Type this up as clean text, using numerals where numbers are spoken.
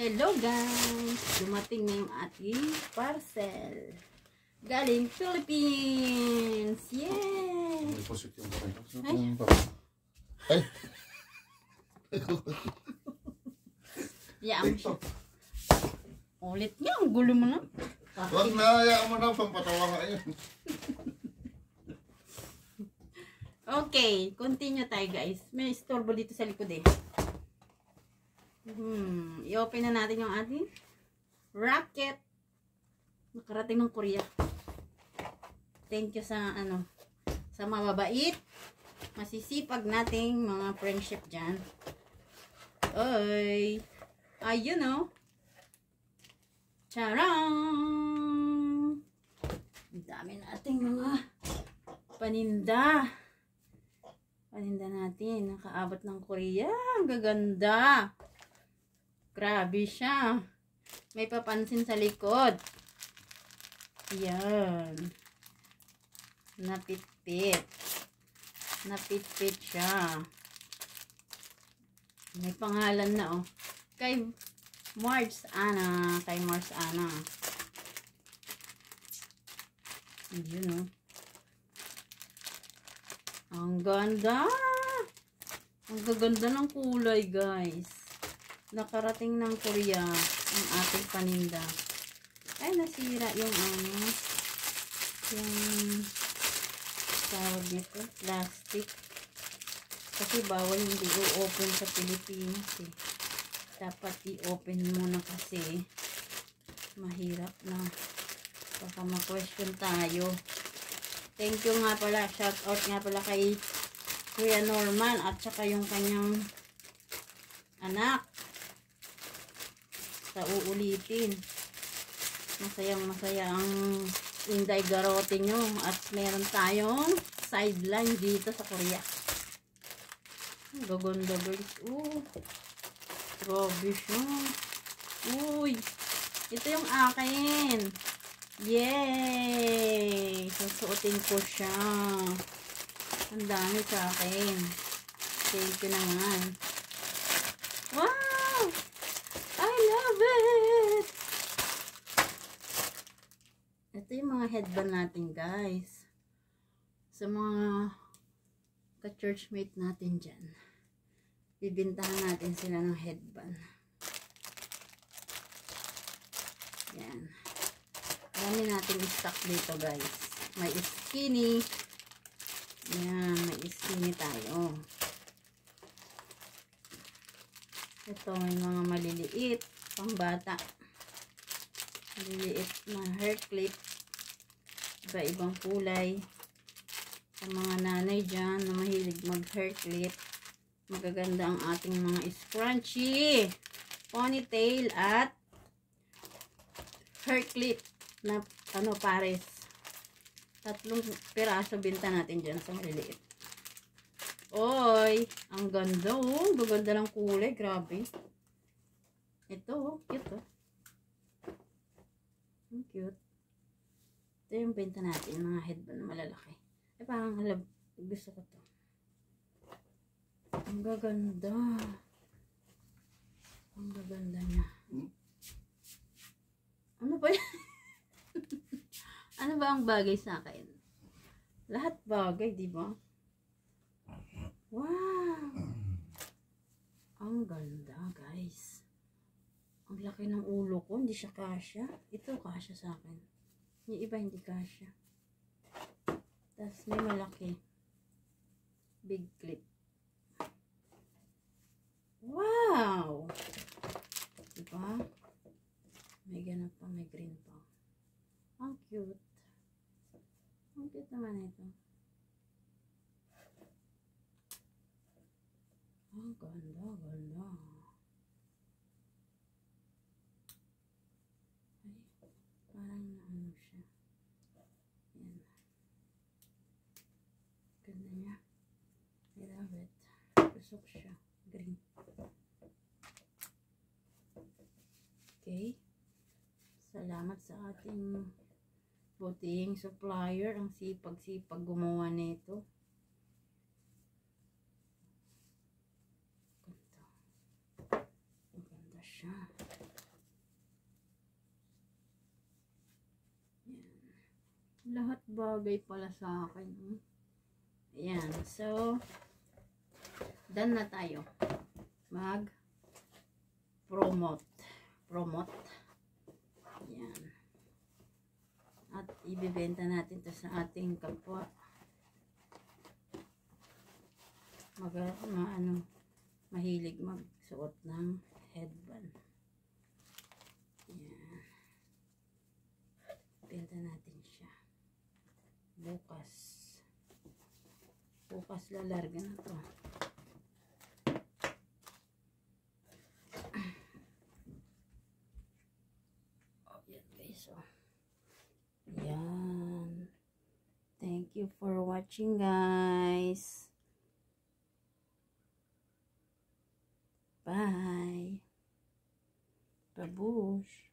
Hello guys! Dumating na yung ating parcel. Galing Philippines! Yay! Ay! Yaan mo siya. Ulit nga, ang gulo mo na. Huwag na, hayaan mo na, pampatawa ka yun. Okay, continue tayo guys. May istorbo dito sa likod eh. I-open na natin yung ating racket. Nakarating ng Korea. Thank you sa sa mababait, masisipag nating mga friendship dyan. Oy! Ayun o. Charang! Ang dami nating mga paninda. Paninda natin. Nakaabot ng Korea. Ang gaganda. Grabe siya. May papansin sa likod. Yan. Napitpit. Napitpit siya. May pangalan na oh. Kay Mars Ana. Kay Mars Ana. Yun oh. Ang ganda. Ang gaganda ng kulay guys. Nakarating ng Korea ang ating paninda. Ay, nasira yung yung tawag nito, plastic. Kasi bawal hindi i-open sa Pilipinas eh. Dapat i-open muna kasi mahirap na. Baka ma-question tayo. Thank you nga pala. Shout out nga pala kay Kuya Norman at saka yung kanyang anak. Sa uulitin. Masayang masaya ang Inday Garote nyo. At meron tayong sideline dito sa Korea. Ang gaganda guys. Grabe siya. Uy. Ito yung akin. Yay! Susuotin ko siya. Ang dami sa akin. Thank you naman. Wow! I love it! Ito yung mga headband natin guys. Sa mga ka-churchmate natin dyan. Bibintahan natin sila ng headband. Yan. Marami natin stock dito guys. May skinny. Yan. May skinny tayo. Ito may mga maliliit. Pang bata. Maliliit na hair clip. Iba-ibang kulay. Sa mga nanay dyan na mahilig mag hair clip. Magaganda ang ating mga scrunchie. Ponytail at hair clip. Na pares. 3 piraso binta natin dyan sa maliliit. Oy, ang ganda oh. Gaganda ng kulay, grabe. Ito oh, cute oh. Ang cute. Ito yung binta natin, mga headband na malalaki. Ay parang gusto ko to. Ang gaganda. Ang gaganda niya. Ano ba yan? Ano ba ang bagay sa akin? Lahat bagay, di ba? Wow! Ang ganda, guys. Ang laki ng ulo ko, hindi siya kasya. Ito kasya sa akin. Yung iba hindi kasya. Tapos may malaki. Big clip. Wow! Diba? May ganap pa, may green pa. Ang cute. Ang cute naman ito. Ang ganda, ganda. Ay, parang ano siya. Yan. Ganda niya. I love it. Pusok siya. Green. Okay. Salamat sa ating buting supplier. Ang sipag-sipag gumawa nito. Ganda. Maganda siya. bagay pala sa akin. Ayan. So, done na tayo. Mag-promote. Promote. Ayan. At ibibenta natin to sa ating kapwa. Mahilig magsuot ng headband. Ayan. Benta natin siya. Bukas lalarga na to. Oh, yan guys. Oh. Yan. Thank you for watching, guys. Bye. Babush.